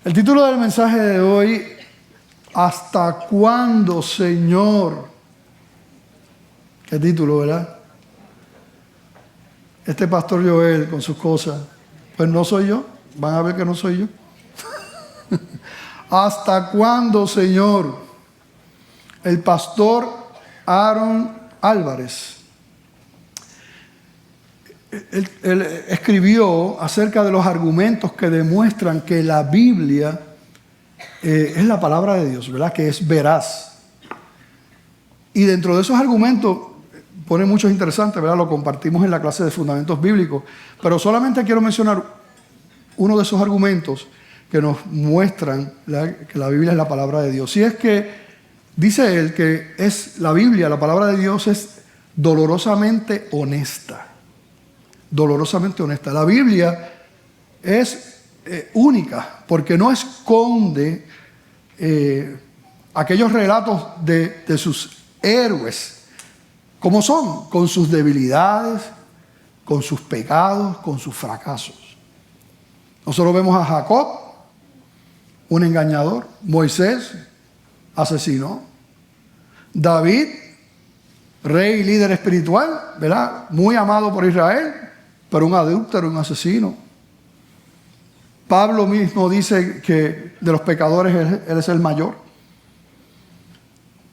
El título del mensaje de hoy, ¿hasta cuándo, Señor? Qué título, ¿verdad? Este pastor Joel con sus cosas, pues no soy yo, van a ver que no soy yo. ¿Hasta cuándo, Señor? El pastor Aaron Álvarez. Él escribió acerca de los argumentos que demuestran que la Biblia es la palabra de Dios, ¿verdad? Que es veraz. Y dentro de esos argumentos pone muchos interesantes, ¿verdad? Lo compartimos en la clase de Fundamentos Bíblicos. Pero solamente quiero mencionar uno de esos argumentos que nos muestran, ¿verdad?, que la Biblia es la palabra de Dios. Y es que dice él que la Biblia, la palabra de Dios, es dolorosamente honesta. Dolorosamente honesta. La Biblia es única porque no esconde aquellos relatos de sus héroes, como son, con sus debilidades, con sus pecados, con sus fracasos. Nosotros vemos a Jacob, un engañador; Moisés, asesino; David, rey y líder espiritual, ¿verdad?, muy amado por Israel, pero un adúltero, un asesino. Pablo mismo dice que de los pecadores él es el mayor.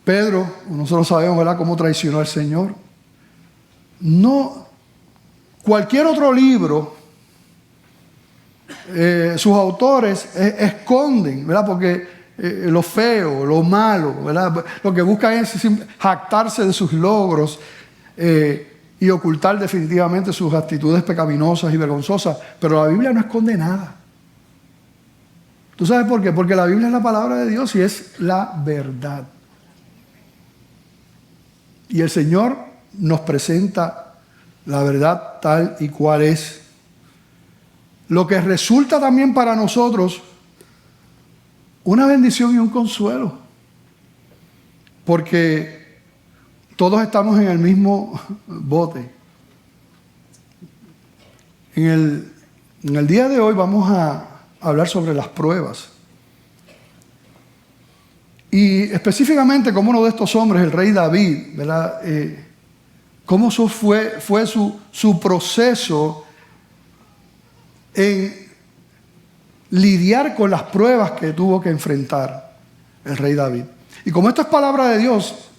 Pedro, nosotros sabemos, ¿verdad?, cómo traicionó al Señor. No, cualquier otro libro, sus autores esconden, ¿verdad?, porque lo feo, lo malo, ¿verdad?, lo que buscan es jactarse de sus logros, y ocultar definitivamente sus actitudes pecaminosas y vergonzosas. Pero la Biblia no esconde nada. ¿Tú sabes por qué? Porque la Biblia es la palabra de Dios y es la verdad. Y el Señor nos presenta la verdad tal y cual es. Lo que resulta también para nosotros una bendición y un consuelo. Porque todos estamos en el mismo bote. En el día de hoy vamos a hablar sobre las pruebas. Y específicamente como uno de estos hombres, el rey David, ¿verdad?, cómo fue su proceso en lidiar con las pruebas que tuvo que enfrentar el rey David. Y como esto es palabra de Dios,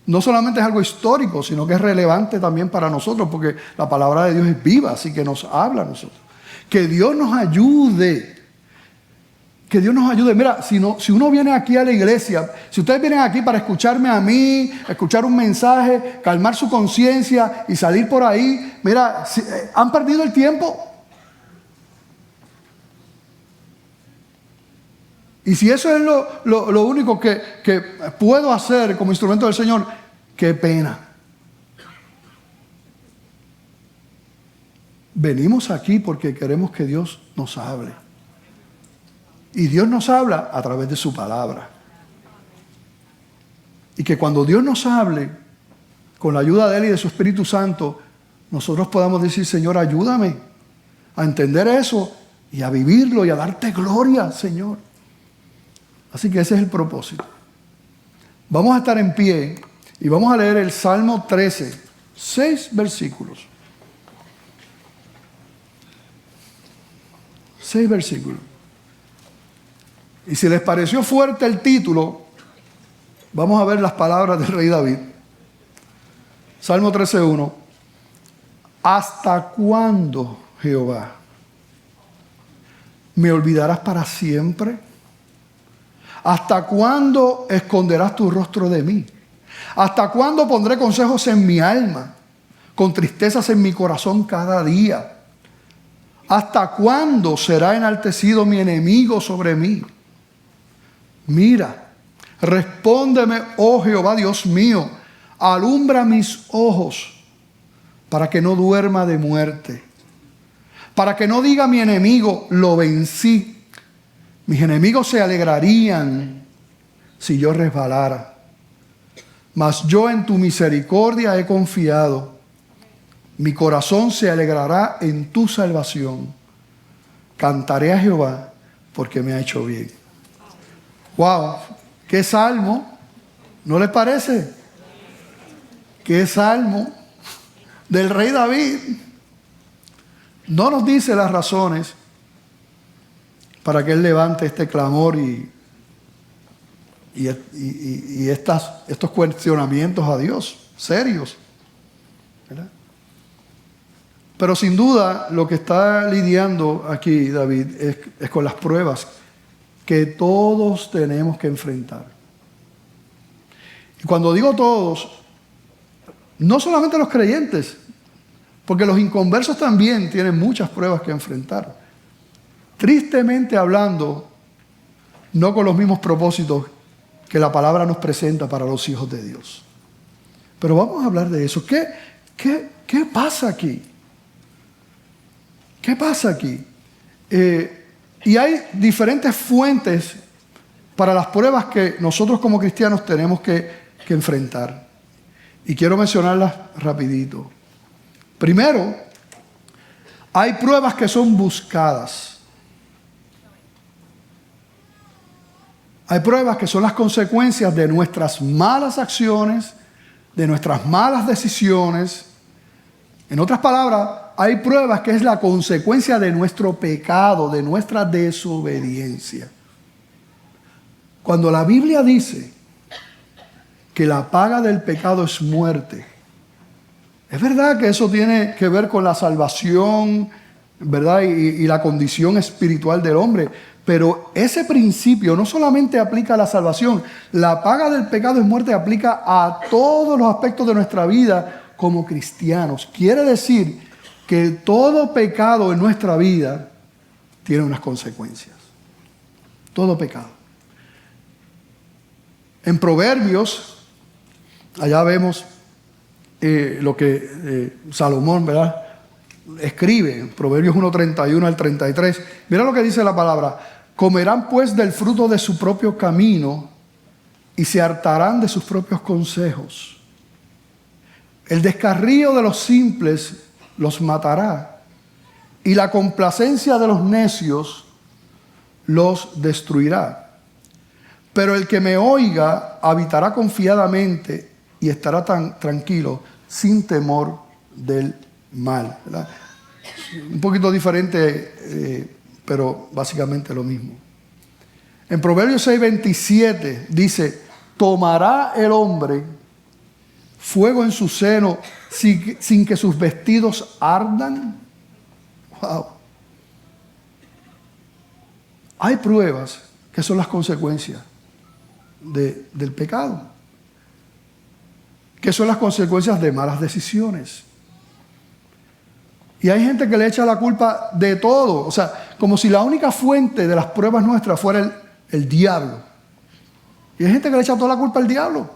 no solamente es algo histórico, sino que es relevante también para nosotros, porque la palabra de Dios es viva, así que nos habla a nosotros. Que Dios nos ayude. Que Dios nos ayude. Mira, si uno viene aquí a la iglesia, si ustedes vienen aquí para escucharme a mí, escuchar un mensaje, calmar su conciencia y salir por ahí, mira, han perdido el tiempo. Y si eso es lo único que puedo hacer como instrumento del Señor, qué pena. Venimos aquí porque queremos que Dios nos hable. Y Dios nos habla a través de su palabra. Y que cuando Dios nos hable, con la ayuda de Él y de su Espíritu Santo, nosotros podamos decir: Señor, ayúdame a entender eso y a vivirlo y a darte gloria, Señor. Así que ese es el propósito. Vamos a estar en pie y vamos a leer el Salmo 13, 6 versículos. 6 versículos. Y si les pareció fuerte el título, vamos a ver las palabras del rey David. Salmo 13:1. ¿Hasta cuándo, Jehová, me olvidarás para siempre? ¿Hasta cuándo esconderás tu rostro de mí? ¿Hasta cuándo pondré consejos en mi alma, con tristezas en mi corazón cada día? ¿Hasta cuándo será enaltecido mi enemigo sobre mí? Mira, respóndeme, oh Jehová Dios mío, alumbra mis ojos para que no duerma de muerte, para que no diga mi enemigo, lo vencí. Mis enemigos se alegrarían si yo resbalara, mas yo en tu misericordia he confiado. Mi corazón se alegrará en tu salvación. Cantaré a Jehová porque me ha hecho bien. ¡Wow! ¡Qué salmo! ¿No les parece? ¡Qué salmo del rey David! No nos dice las razones para que él levante este clamor y estos cuestionamientos a Dios, serios, ¿verdad? Pero sin duda lo que está lidiando aquí David es con las pruebas que todos tenemos que enfrentar. Y cuando digo todos, no solamente los creyentes, porque los inconversos también tienen muchas pruebas que enfrentar. Tristemente hablando, no con los mismos propósitos que la palabra nos presenta para los hijos de Dios. Pero vamos a hablar de eso. ¿Qué pasa aquí? ¿Qué pasa aquí? Y hay diferentes fuentes para las pruebas que nosotros como cristianos tenemos que enfrentar. Y quiero mencionarlas rapidito. Primero, hay pruebas que son buscadas. Hay pruebas que son las consecuencias de nuestras malas acciones, de nuestras malas decisiones. En otras palabras, hay pruebas que es la consecuencia de nuestro pecado, de nuestra desobediencia. Cuando la Biblia dice que la paga del pecado es muerte, es verdad que eso tiene que ver con la salvación, ¿verdad? Y la condición espiritual del hombre. Pero ese principio no solamente aplica a la salvación, la paga del pecado es muerte, aplica a todos los aspectos de nuestra vida como cristianos. Quiere decir que todo pecado en nuestra vida tiene unas consecuencias. Todo pecado. En Proverbios, allá vemos lo que Salomón, ¿verdad?, escribe en Proverbios 1:31 al 33. Mira lo que dice la palabra. Comerán pues del fruto de su propio camino y se hartarán de sus propios consejos. El descarrío de los simples los matará y la complacencia de los necios los destruirá. Pero el que me oiga habitará confiadamente y estará tan tranquilo, sin temor del mal, ¿verdad? Un poquito diferente, pero básicamente lo mismo. En Proverbios 6:27 dice: tomará el hombre fuego en su seno sin que sus vestidos ardan. Wow. Hay pruebas que son las consecuencias del pecado, que son las consecuencias de malas decisiones. Y hay gente que le echa la culpa de todo, o sea, como si la única fuente de las pruebas nuestras fuera el diablo. Y hay gente que le echa toda la culpa al diablo.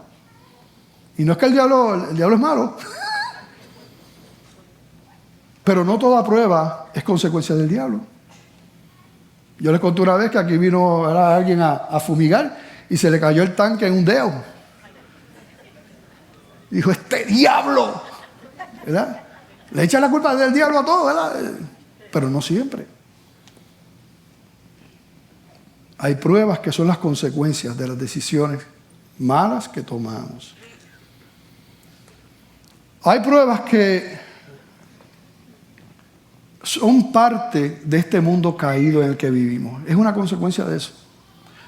Y no es que el diablo es malo, pero no toda prueba es consecuencia del diablo. Yo les conté una vez que aquí vino alguien a fumigar y se le cayó el tanque en un dedo. Dijo: este diablo, ¿verdad? Le echa la culpa del diablo a todo, ¿verdad? Pero no siempre. Hay pruebas que son las consecuencias de las decisiones malas que tomamos. Hay pruebas que son parte de este mundo caído en el que vivimos. Es una consecuencia de eso.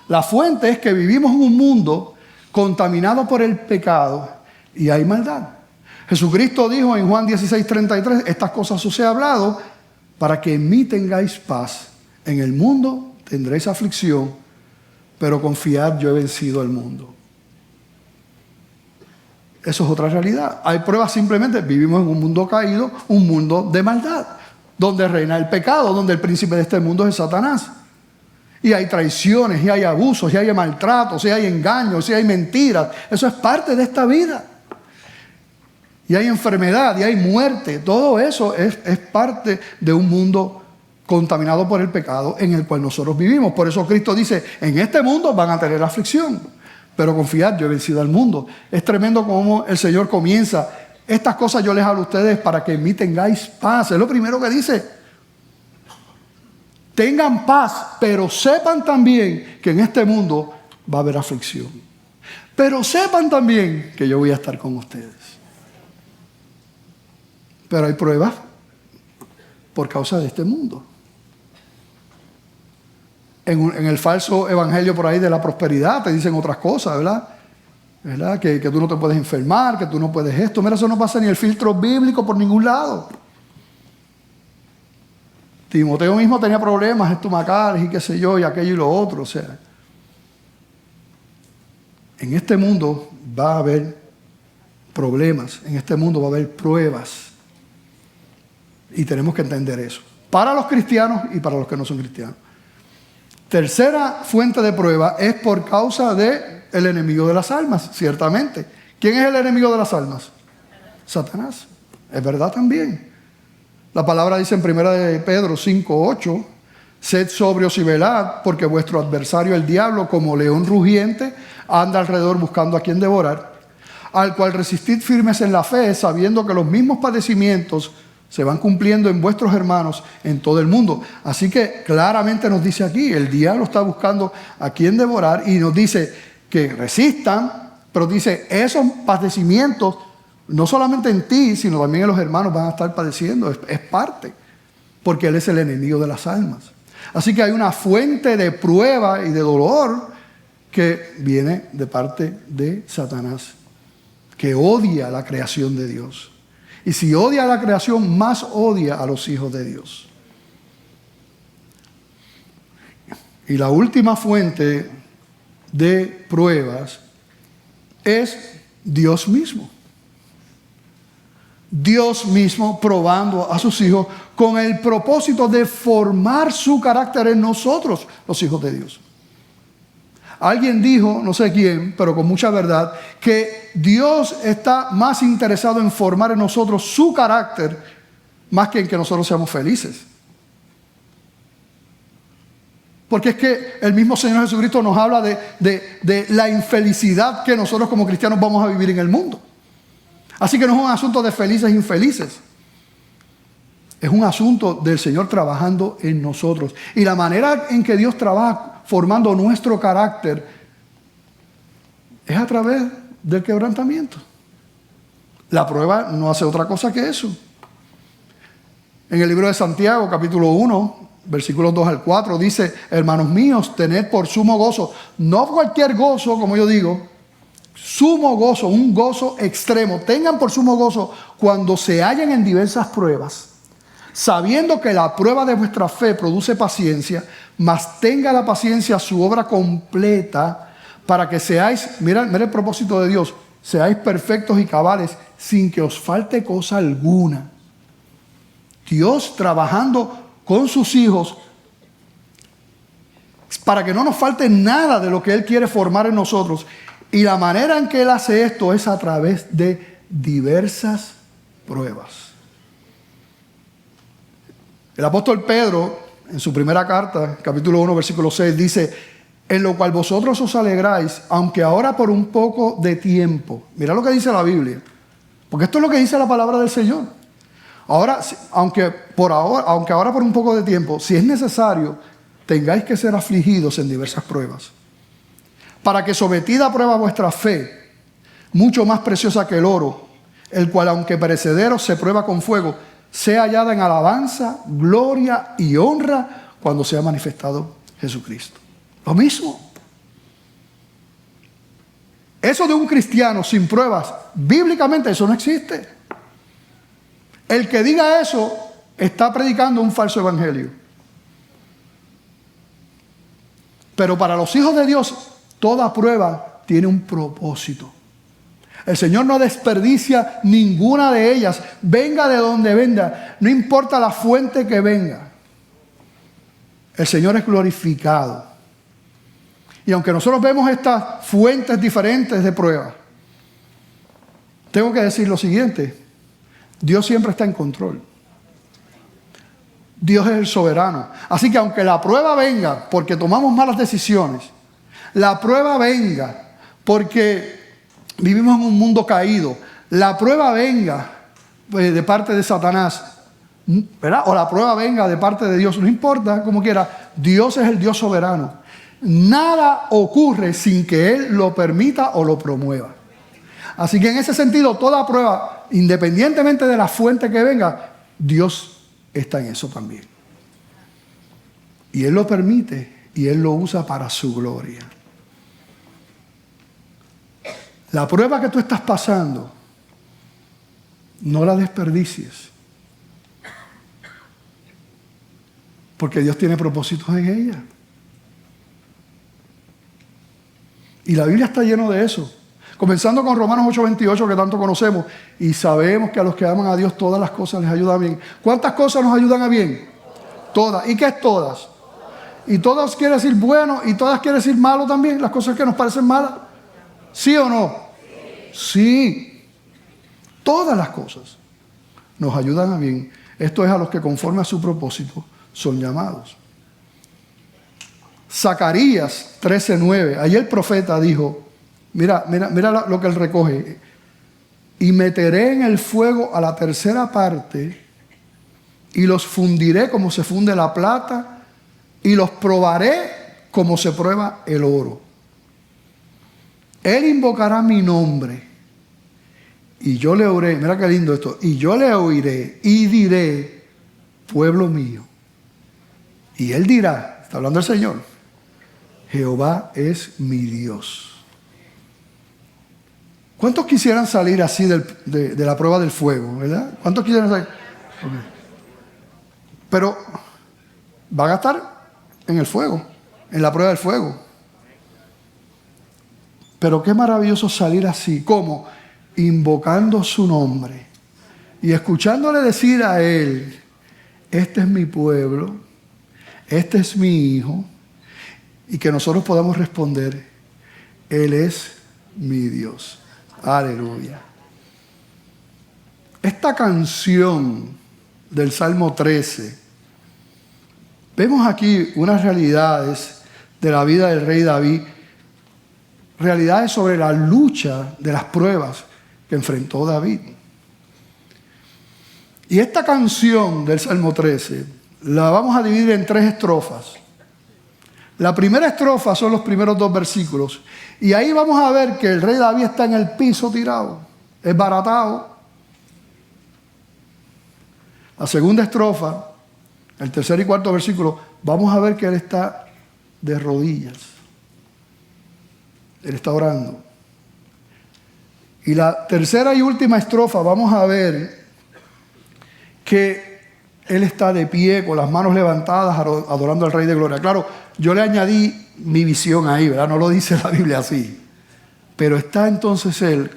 La fuente es que vivimos en un mundo contaminado por el pecado y hay maldad. Jesucristo dijo en Juan 16:33: estas cosas os he hablado para que en mí tengáis paz. En el mundo tendréis aflicción, pero confiad, yo he vencido al mundo. Eso es otra realidad. Hay pruebas, simplemente vivimos en un mundo caído, un mundo de maldad. donde reina el pecado, donde el príncipe de este mundo es Satanás. Y hay traiciones, y hay abusos, y hay maltratos, y hay engaños, y hay mentiras. Eso es parte de esta vida. Y hay enfermedad, y hay muerte. Todo eso es parte de un mundo contaminado por el pecado en el cual nosotros vivimos. Por eso Cristo dice, en este mundo van a tener aflicción, pero confiad, yo he vencido al mundo. Es tremendo como el Señor comienza. Estas cosas yo les hablo a ustedes para que en mí tengáis paz. Es lo primero que dice. Tengan paz, pero sepan también que en este mundo va a haber aflicción. Pero sepan también que yo voy a estar con ustedes. Pero hay pruebas por causa de este mundo. En el falso evangelio por ahí de la prosperidad te dicen otras cosas, ¿verdad? Que tú no te puedes enfermar, que tú no puedes esto. Mira, eso no pasa ni el filtro bíblico por ningún lado. Timoteo mismo tenía problemas estomacales y qué sé yo, y aquello y lo otro. O sea, en este mundo va a haber problemas, en este mundo va a haber pruebas. Y tenemos que entender eso. Para los cristianos y para los que no son cristianos. Tercera fuente de prueba es por causa del enemigo de las almas, ciertamente. ¿Quién es el enemigo de las almas? Satanás. Es verdad también. La palabra dice en 1 de Pedro 5:8, sed sobrios y velad, porque vuestro adversario el diablo, como león rugiente, anda alrededor buscando a quien devorar, al cual resistid firmes en la fe, sabiendo que los mismos padecimientos se van cumpliendo en vuestros hermanos en todo el mundo. Así que claramente nos dice aquí, el diablo está buscando a quien devorar y nos dice que resistan, pero dice, esos padecimientos no solamente en ti, sino también en los hermanos van a estar padeciendo. Es parte, porque Él es el enemigo de las almas. Así que hay una fuente de prueba y de dolor que viene de parte de Satanás, que odia la creación de Dios. Y si odia a la creación, más odia a los hijos de Dios. Y la última fuente de pruebas es Dios mismo. Dios mismo probando a sus hijos con el propósito de formar su carácter en nosotros, los hijos de Dios. Alguien dijo, no sé quién, pero con mucha verdad, que Dios está más interesado en formar en nosotros su carácter más que en que nosotros seamos felices. Porque es que el mismo Señor Jesucristo nos habla de la infelicidad que nosotros como cristianos vamos a vivir en el mundo. Así que no es un asunto de felices e infelices. Es un asunto del Señor trabajando en nosotros. Y la manera en que Dios trabaja formando nuestro carácter es a través del quebrantamiento. La prueba no hace otra cosa que eso. En el libro de Santiago, capítulo 1, versículos 2 al 4, dice, hermanos míos, tened por sumo gozo, no cualquier gozo, como yo digo, sumo gozo, un gozo extremo. Tengan por sumo gozo cuando se hallen en diversas pruebas, sabiendo que la prueba de vuestra fe produce paciencia, mas tenga la paciencia su obra completa, para que seáis, mira el propósito de Dios, seáis perfectos y cabales, sin que os falte cosa alguna. Dios trabajando con sus hijos para que no nos falte nada de lo que Él quiere formar en nosotros. Y la manera en que Él hace esto es a través de diversas pruebas. El apóstol Pedro, en su primera carta, capítulo 1, versículo 6, dice, en lo cual vosotros os alegráis, aunque ahora por un poco de tiempo. Mira lo que dice la Biblia, porque esto es lo que dice la palabra del Señor. Ahora, aunque ahora por un poco de tiempo, si es necesario, tengáis que ser afligidos en diversas pruebas, para que sometida a prueba vuestra fe, mucho más preciosa que el oro, el cual aunque perecedero se prueba con fuego, sea hallada en alabanza, gloria y honra cuando sea manifestado Jesucristo. Lo mismo. Eso de un cristiano sin pruebas, bíblicamente eso no existe. El que diga eso está predicando un falso evangelio. Pero para los hijos de Dios, toda prueba tiene un propósito. El Señor no desperdicia ninguna de ellas, venga de donde venga, no importa la fuente que venga. El Señor es glorificado. Y aunque nosotros vemos estas fuentes diferentes de prueba, tengo que decir lo siguiente: Dios siempre está en control. Dios es el soberano. Así que aunque la prueba venga porque tomamos malas decisiones, la prueba venga porque vivimos en un mundo caído, la prueba venga de parte de Satanás, ¿verdad? O la prueba venga de parte de Dios, no importa, como quiera, Dios es el Dios soberano. Nada ocurre sin que Él lo permita o lo promueva. Así que en ese sentido, toda prueba, independientemente de la fuente que venga, Dios está en eso también. Y Él lo permite y Él lo usa para su gloria. La prueba que tú estás pasando, no la desperdicies. Porque Dios tiene propósitos en ella. Y la Biblia está llena de eso. Comenzando con Romanos 8:28, que tanto conocemos. Y sabemos que a los que aman a Dios todas las cosas les ayudan bien. ¿Cuántas cosas nos ayudan a bien? Todas. ¿Y qué es todas? Y todas quiere decir bueno y todas quiere decir malo también. Las cosas que nos parecen malas. ¿Sí o no? Sí. Todas las cosas nos ayudan a bien. Esto es a los que conforme a su propósito son llamados. Zacarías 13:9. Allí el profeta dijo, mira lo que él recoge. Y meteré en el fuego a la tercera parte y los fundiré como se funde la plata y los probaré como se prueba el oro. Él invocará mi nombre y yo le oiré. Mira qué lindo esto. Y yo le oiré y diré, pueblo mío. Y él dirá, está hablando el Señor, Jehová es mi Dios. ¿Cuántos quisieran salir así de la prueba del fuego, verdad? ¿Cuántos quisieran salir? Okay. Pero van a estar en el fuego, en la prueba del fuego. Pero qué maravilloso salir así, como invocando su nombre y escuchándole decir a Él, este es mi pueblo, este es mi hijo, y que nosotros podamos responder, Él es mi Dios. Aleluya. Esta canción del Salmo 13, vemos aquí unas realidades de la vida del rey David, realidades sobre la lucha de las pruebas que enfrentó David. Y esta canción del Salmo 13 la vamos a dividir en 3 estrofas. La primera estrofa son los primeros 2 versículos. Y ahí vamos a ver que el rey David está en el piso tirado, esbaratado. La segunda estrofa, el tercer y cuarto versículo, vamos a ver que él está de rodillas. Él está orando. Y la tercera y última estrofa, vamos a ver que él está de pie, con las manos levantadas, adorando al Rey de Gloria. Claro, yo le añadí mi visión ahí, ¿verdad? No lo dice la Biblia así. Pero está entonces él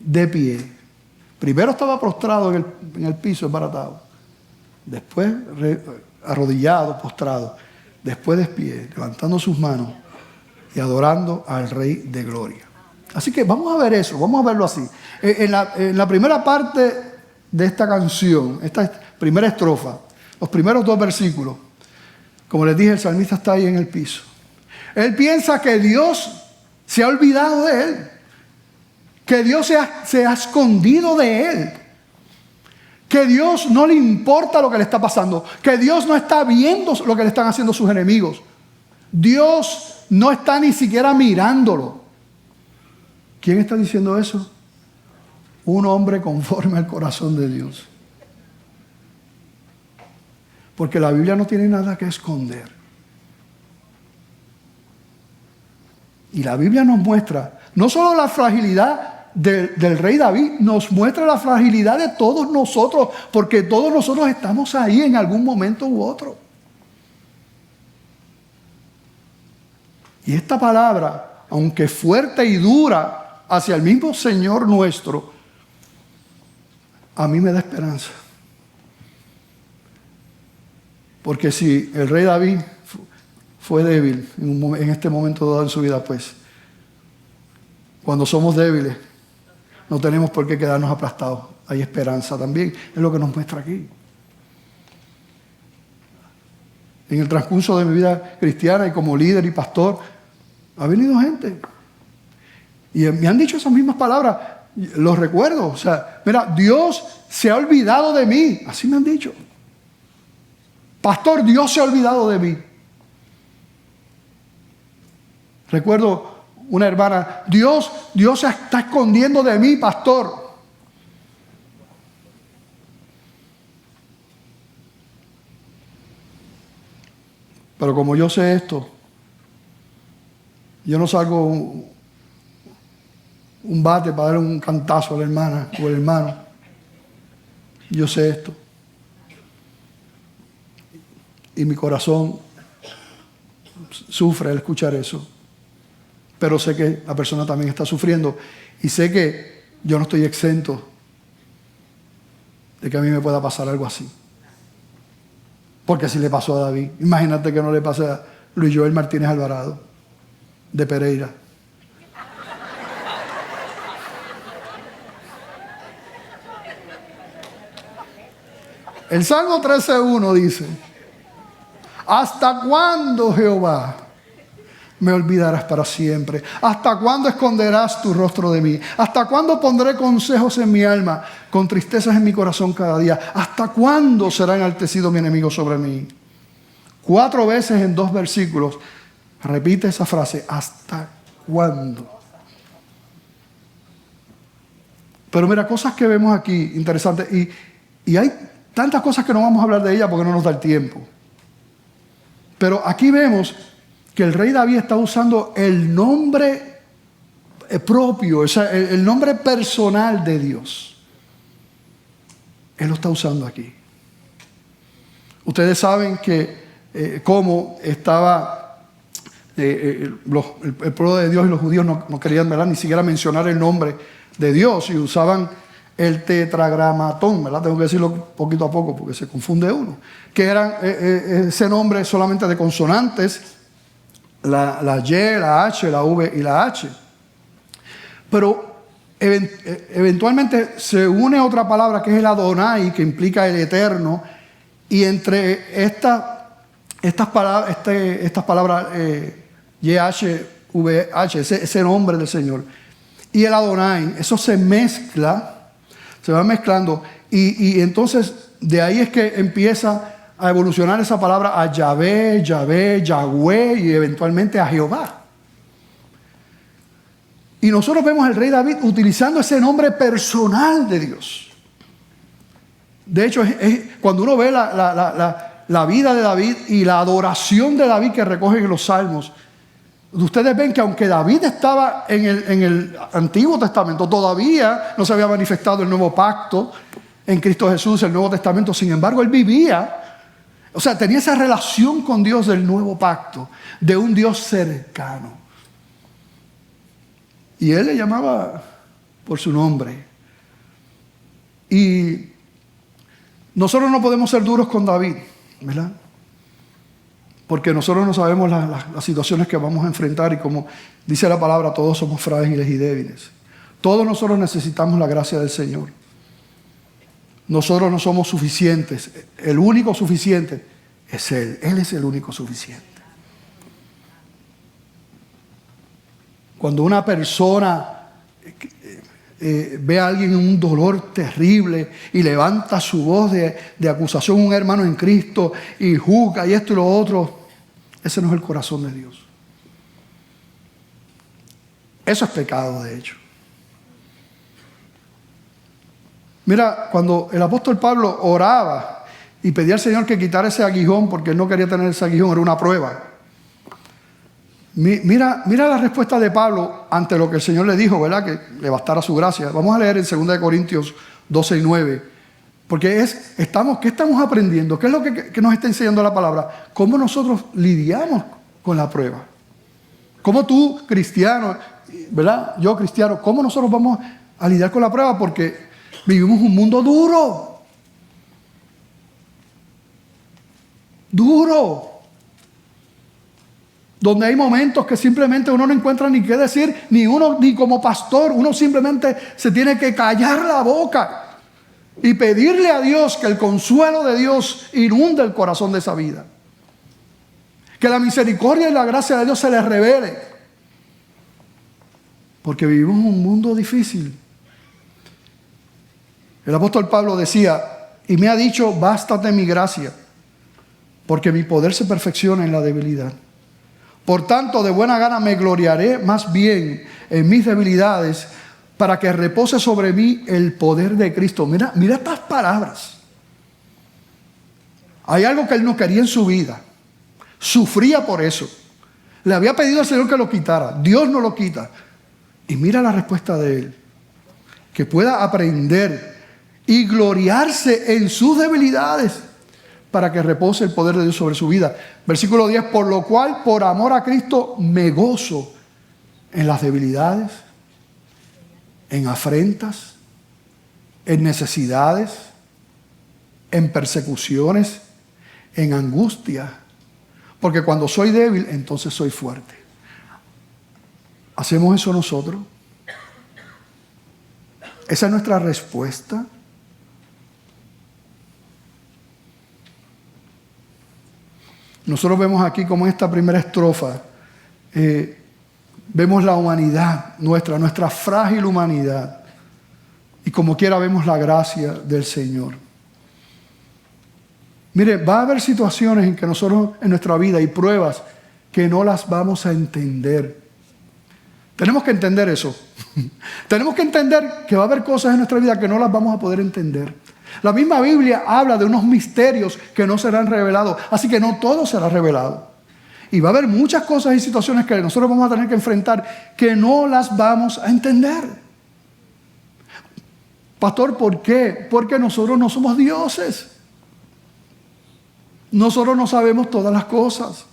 de pie. Primero estaba prostrado en el piso, esbaratado. Después arrodillado, postrado. Después de pie, levantando sus manos y adorando al Rey de Gloria. Así que vamos a ver eso, vamos a verlo así. En la primera parte de esta canción, esta primera estrofa, los primeros 2 versículos, como les dije, el salmista está ahí en el piso. Él piensa que Dios se ha olvidado de él, que Dios se ha escondido de él, que Dios no le importa lo que le está pasando, que Dios no está viendo lo que le están haciendo sus enemigos. Dios no está ni siquiera mirándolo. ¿Quién está diciendo eso? Un hombre conforme al corazón de Dios. Porque la Biblia no tiene nada que esconder. Y la Biblia nos muestra no solo la fragilidad del rey David, nos muestra la fragilidad de todos nosotros, porque todos nosotros estamos ahí en algún momento u otro. Y esta palabra, aunque fuerte y dura, hacia el mismo Señor nuestro, a mí me da esperanza. Porque si el rey David fue débil en este momento dado en su vida, pues cuando somos débiles no tenemos por qué quedarnos aplastados. Hay esperanza también, es lo que nos muestra aquí. En el transcurso de mi vida cristiana y como líder y pastor, ha venido gente y me han dicho esas mismas palabras. Los recuerdo, o sea, mira, Dios se ha olvidado de mí, así me han dicho. Pastor, Dios se ha olvidado de mí. Recuerdo una hermana, Dios se está escondiendo de mí, pastor. Pero como yo sé esto, yo no saco un bate para darle un cantazo a la hermana o al hermano. Yo sé esto. Y mi corazón sufre al escuchar eso. Pero sé que la persona también está sufriendo. Y sé que yo no estoy exento de que a mí me pueda pasar algo así. Porque si le pasó a David, imagínate que no le pase a Luis Joel Martínez Alvarado, de Pereira. El Salmo 13:1 dice: ¿hasta cuándo, Jehová, me olvidarás para siempre? ¿Hasta cuándo esconderás tu rostro de mí? ¿Hasta cuándo pondré consejos en mi alma, con tristezas en mi corazón cada día? ¿Hasta cuándo será enaltecido mi enemigo sobre mí? 4 veces en 2 versículos repite esa frase: ¿hasta cuándo? Pero mira, cosas que vemos aquí interesantes, y hay tantas cosas que no vamos a hablar de ellas porque no nos da el tiempo. Pero aquí vemos que el rey David está usando el nombre propio, o sea, el nombre personal de Dios. Él lo está usando aquí. Ustedes saben que cómo estaba el pueblo de Dios y los judíos no querían, ¿verdad?, ni siquiera mencionar el nombre de Dios, y usaban el tetragramatón, ¿verdad? Tengo que decirlo poquito a poco porque se confunde uno. Que eran ese nombre solamente de consonantes, la Y, la H, la V y la H. Pero eventualmente se une otra palabra que es el Adonai, que implica el eterno, y entre estas palabras YHVH, ese nombre del Señor, y el Adonai, eso se mezcla, se va mezclando, y entonces de ahí es que empieza a evolucionar esa palabra a Yahvé, Yahvé, Yahweh, y eventualmente a Jehová. Y nosotros vemos al rey David utilizando ese nombre personal de Dios. De hecho, cuando uno ve la vida de David y la adoración de David que recogen en los Salmos, ustedes ven que aunque David estaba en el Antiguo Testamento, todavía no se había manifestado el nuevo pacto en Cristo Jesús, el Nuevo Testamento. Sin embargo, él vivía, o sea, tenía esa relación con Dios del nuevo pacto, de un Dios cercano. Y él le llamaba por su nombre. Y nosotros no podemos ser duros con David, ¿verdad? Porque nosotros no sabemos las situaciones que vamos a enfrentar, y como dice la palabra, todos somos frágiles y débiles. Todos nosotros necesitamos la gracia del Señor. Nosotros no somos suficientes. El único suficiente es Él. Él es el único suficiente. Cuando una persona ve a alguien en un dolor terrible y levanta su voz de acusación a un hermano en Cristo y juzga y esto y lo otro, ese no es el corazón de Dios. Eso es pecado, de hecho. Mira, cuando el apóstol Pablo oraba y pedía al Señor que quitara ese aguijón, porque él no quería tener ese aguijón, era una prueba. Mira la respuesta de Pablo ante lo que el Señor le dijo, ¿verdad? Que le bastara su gracia. Vamos a leer en 2 Corintios 12:9. Porque ¿qué estamos aprendiendo? ¿Qué es lo que nos está enseñando la palabra? ¿Cómo nosotros lidiamos con la prueba? ¿Cómo tú, cristiano, ¿verdad? Yo, cristiano, ¿cómo nosotros vamos a lidiar con la prueba? Porque vivimos un mundo duro. Duro. Donde hay momentos que simplemente uno no encuentra ni qué decir, ni como pastor, uno simplemente se tiene que callar la boca y pedirle a Dios que el consuelo de Dios inunde el corazón de esa vida. Que la misericordia y la gracia de Dios se les revele. Porque vivimos un mundo difícil. El apóstol Pablo decía, y me ha dicho, bástate mi gracia, porque mi poder se perfecciona en la debilidad. Por tanto, de buena gana me gloriaré más bien en mis debilidades, para que repose sobre mí el poder de Cristo. Mira estas palabras. Hay algo que él no quería en su vida. Sufría por eso. Le había pedido al Señor que lo quitara. Dios no lo quita. Y mira la respuesta de él. Que pueda aprender y gloriarse en sus debilidades, para que repose el poder de Dios sobre su vida. Versículo 10, por lo cual, por amor a Cristo, me gozo en las debilidades, en afrentas, en necesidades, en persecuciones, en angustia. Porque cuando soy débil, entonces soy fuerte. ¿Hacemos eso nosotros? ¿Esa es nuestra respuesta? Nosotros vemos aquí como en esta primera estrofa, vemos la humanidad nuestra frágil humanidad. Y como quiera vemos la gracia del Señor. Mire, va a haber situaciones en que nosotros en nuestra vida y pruebas que no las vamos a entender. Tenemos que entender eso. Tenemos que entender que va a haber cosas en nuestra vida que no las vamos a poder entender. La misma Biblia habla de unos misterios que no serán revelados, así que no todo será revelado. Y va a haber muchas cosas y situaciones que nosotros vamos a tener que enfrentar que no las vamos a entender. Pastor, ¿por qué? Porque nosotros no somos dioses. Nosotros no sabemos todas las cosas.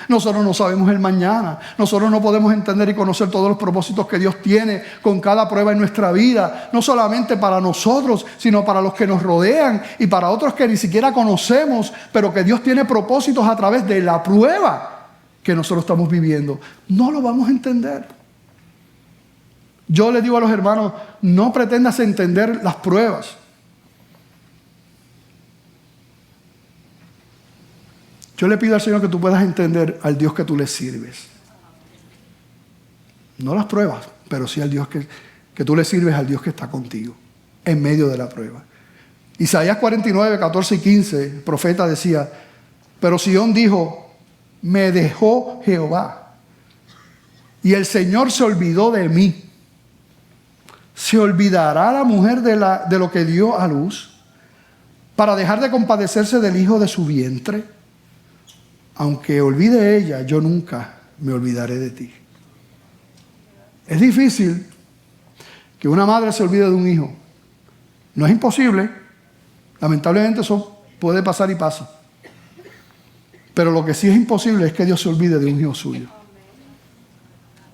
Nosotros no sabemos el mañana. Nosotros no podemos entender y conocer todos los propósitos que Dios tiene con cada prueba en nuestra vida. No solamente para nosotros, sino para los que nos rodean y para otros que ni siquiera conocemos, pero que Dios tiene propósitos a través de la prueba que nosotros estamos viviendo. No lo vamos a entender. Yo le digo a los hermanos, no pretendas entender las pruebas. Yo le pido al Señor que tú puedas entender al Dios que tú le sirves. No las pruebas, pero sí al Dios que tú le sirves, al Dios que está contigo en medio de la prueba. Isaías 49, 14 y 15, el profeta decía, pero Sión dijo, me dejó Jehová y el Señor se olvidó de mí. ¿Se olvidará la mujer de lo que dio a luz para dejar de compadecerse del hijo de su vientre? Aunque olvide ella, yo nunca me olvidaré de ti. Es difícil que una madre se olvide de un hijo. No es imposible. Lamentablemente eso puede pasar y pasa. Pero lo que sí es imposible es que Dios se olvide de un hijo suyo.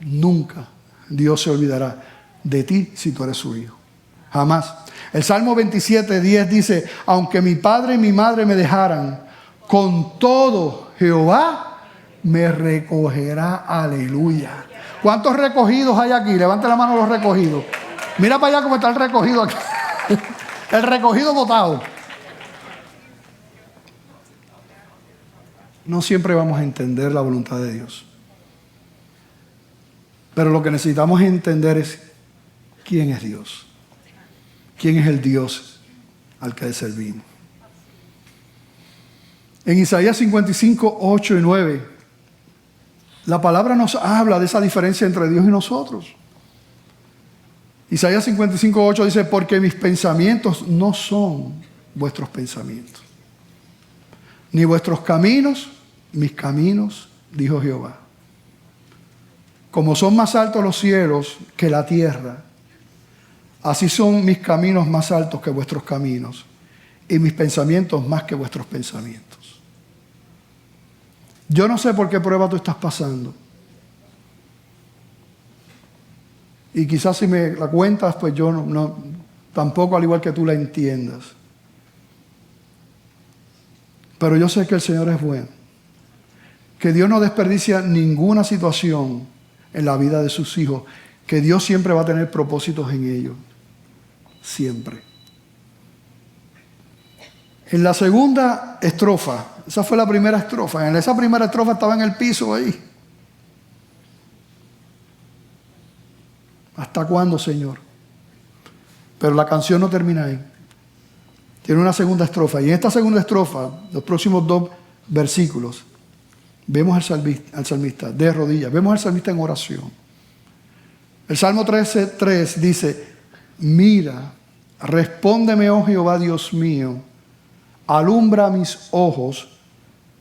Nunca Dios se olvidará de ti si tú eres su hijo. Jamás. El Salmo 27, 10 dice, aunque mi padre y mi madre me dejaran, con todo Jehová me recogerá. Aleluya. ¿Cuántos recogidos hay aquí? Levante la mano los recogidos. Mira para allá cómo está el recogido aquí. El recogido botado. No siempre vamos a entender la voluntad de Dios. Pero lo que necesitamos entender es quién es Dios. ¿Quién es el Dios al que servimos? En Isaías 55, 8 y 9, la palabra nos habla de esa diferencia entre Dios y nosotros. Isaías 55, 8 dice, porque mis pensamientos no son vuestros pensamientos, ni vuestros caminos, mis caminos, dijo Jehová. Como son más altos los cielos que la tierra, así son mis caminos más altos que vuestros caminos, y mis pensamientos más que vuestros pensamientos. Yo no sé por qué prueba tú estás pasando. Y quizás si me la cuentas, pues yo tampoco al igual que tú la entiendas. Pero yo sé que el Señor es bueno. Que Dios no desperdicia ninguna situación en la vida de sus hijos. Que Dios siempre va a tener propósitos en ellos. Siempre. En la segunda estrofa, esa fue la primera estrofa. En esa primera estrofa estaba en el piso ahí. ¿Hasta cuándo, Señor? Pero la canción no termina ahí. Tiene una segunda estrofa. Y en esta segunda estrofa, los próximos 2 versículos, vemos al salmista de rodillas. Vemos al salmista en oración. El Salmo 13:3 dice: mira, respóndeme, oh Jehová, Dios mío, alumbra mis ojos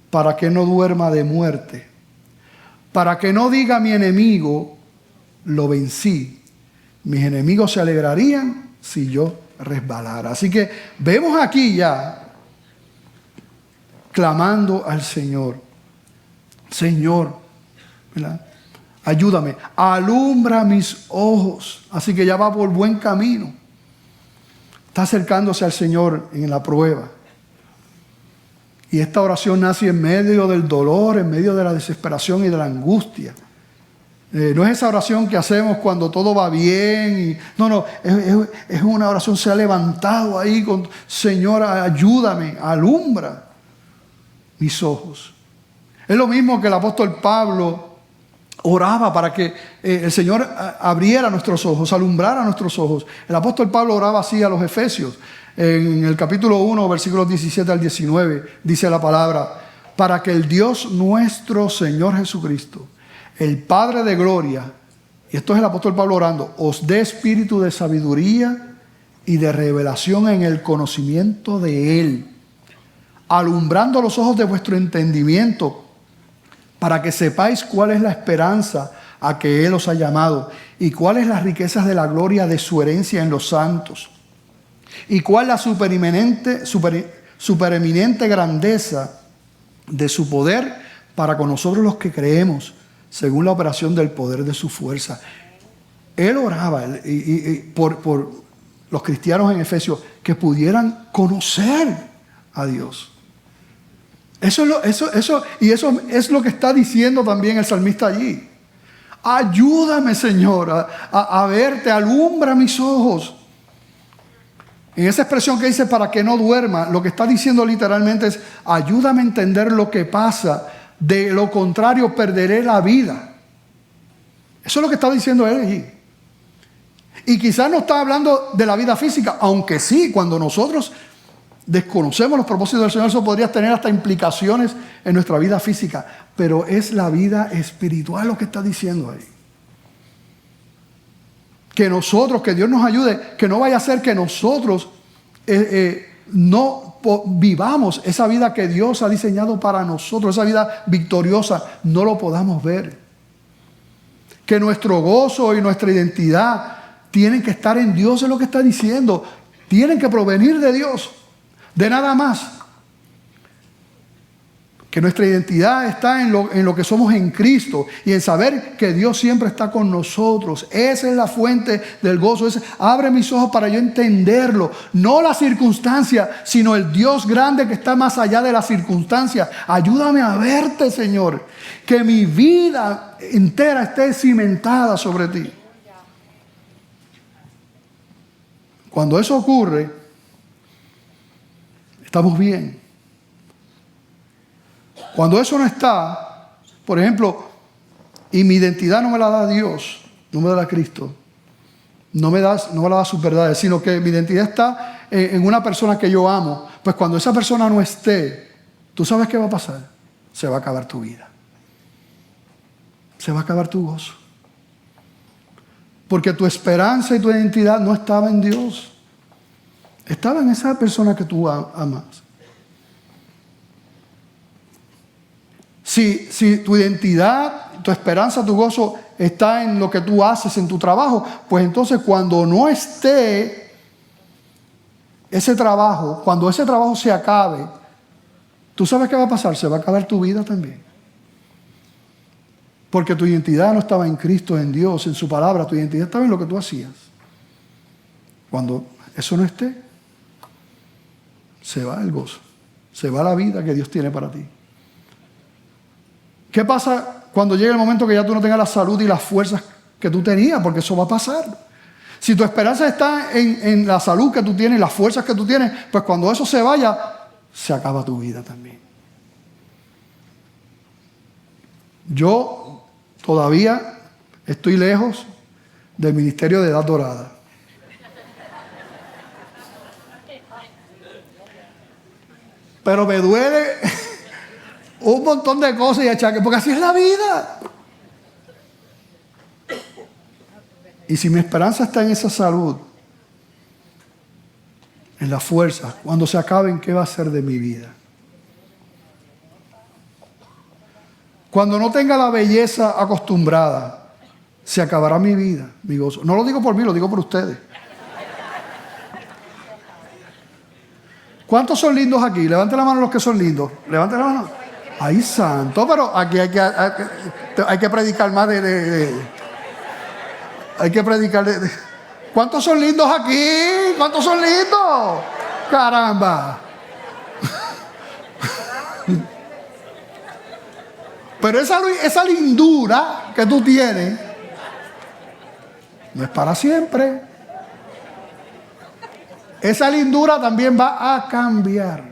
para que no duerma de muerte, para que no diga mi enemigo, lo vencí. Mis enemigos se alegrarían si yo resbalara. Así que vemos aquí ya clamando al Señor. Señor, ¿verdad? Ayúdame, alumbra mis ojos. Así que ya va por buen camino. Está acercándose al Señor en la prueba. Y esta oración nace en medio del dolor, en medio de la desesperación y de la angustia. No es esa oración que hacemos cuando todo va bien. No, es una oración, se ha levantado ahí con: Señor, ayúdame, alumbra mis ojos. Es lo mismo que el apóstol Pablo oraba para que el Señor abriera nuestros ojos, alumbrara nuestros ojos. El apóstol Pablo oraba así a los Efesios. En el capítulo 1, versículos 17 al 19, dice la palabra: para que el Dios nuestro Señor Jesucristo, el Padre de gloria, y esto es el apóstol Pablo orando, os dé espíritu de sabiduría y de revelación en el conocimiento de Él, alumbrando los ojos de vuestro entendimiento, para que sepáis cuál es la esperanza a que Él os ha llamado, y cuáles las riquezas de la gloria de su herencia en los santos, y cuál la supereminente grandeza de su poder para con nosotros los que creemos, según la operación del poder de su fuerza. Él oraba por los cristianos en Efesios que pudieran conocer a Dios. Eso es lo que está diciendo también el salmista allí. Ayúdame, Señor, a verte, alumbra mis ojos. En esa expresión que dice para que no duerma, lo que está diciendo literalmente es: ayúdame a entender lo que pasa. De lo contrario, perderé la vida. Eso es lo que está diciendo él allí. Y quizás no está hablando de la vida física, aunque sí, cuando nosotros desconocemos los propósitos del Señor, eso podría tener hasta implicaciones en nuestra vida física. Pero es la vida espiritual lo que está diciendo ahí. Que nosotros, que Dios nos ayude, que no vaya a ser que nosotros no vivamos esa vida que Dios ha diseñado para nosotros, esa vida victoriosa, no lo podamos ver. Que nuestro gozo y nuestra identidad tienen que estar en Dios, es lo que está diciendo. Tienen que provenir de Dios, de nada más. Que nuestra identidad está en lo que somos en Cristo y en saber que Dios siempre está con nosotros. Esa es la fuente del gozo. Abre mis ojos para yo entenderlo. No la circunstancia, sino el Dios grande que está más allá de la circunstancia. Ayúdame a verte, Señor. Que mi vida entera esté cimentada sobre ti. Cuando eso ocurre, estamos bien. Cuando eso no está, por ejemplo, y mi identidad no me la da Dios, no me la da Cristo, no me la da sus verdades, sino que mi identidad está en una persona que yo amo, pues cuando esa persona no esté, ¿tú sabes qué va a pasar? Se va a acabar tu vida. Se va a acabar tu gozo. Porque tu esperanza y tu identidad no estaba en Dios. Estaba en esa persona que tú amas. Si tu identidad, tu esperanza, tu gozo está en lo que tú haces en tu trabajo, pues entonces cuando no esté ese trabajo, cuando ese trabajo se acabe, ¿tú sabes qué va a pasar? Se va a acabar tu vida también. Porque tu identidad no estaba en Cristo, en Dios, en su palabra. Tu identidad estaba en lo que tú hacías. Cuando eso no esté, se va el gozo. Se va la vida que Dios tiene para ti. ¿Qué pasa cuando llegue el momento que ya tú no tengas la salud y las fuerzas que tú tenías? Porque eso va a pasar. Si tu esperanza está en la salud que tú tienes y las fuerzas que tú tienes, pues cuando eso se vaya, se acaba tu vida también. Yo todavía estoy lejos del ministerio de edad dorada. Pero me duele un montón de cosas y achaques, porque así es la vida. Y si mi esperanza está en esa salud, en la fuerza, cuando se acaben, ¿qué va a ser de mi vida? Cuando no tenga la belleza acostumbrada, se acabará mi vida, mi gozo. No lo digo por mí, lo digo por ustedes. ¿Cuántos son lindos aquí? Levanten la mano los que son lindos. Levanten la mano. ¡Ay, santo! Pero aquí hay que predicar más hay que predicar ¿Cuántos son lindos aquí? ¿Cuántos son lindos? ¡Caramba! Pero esa lindura que tú tienes no es para siempre. Esa lindura también va a cambiar.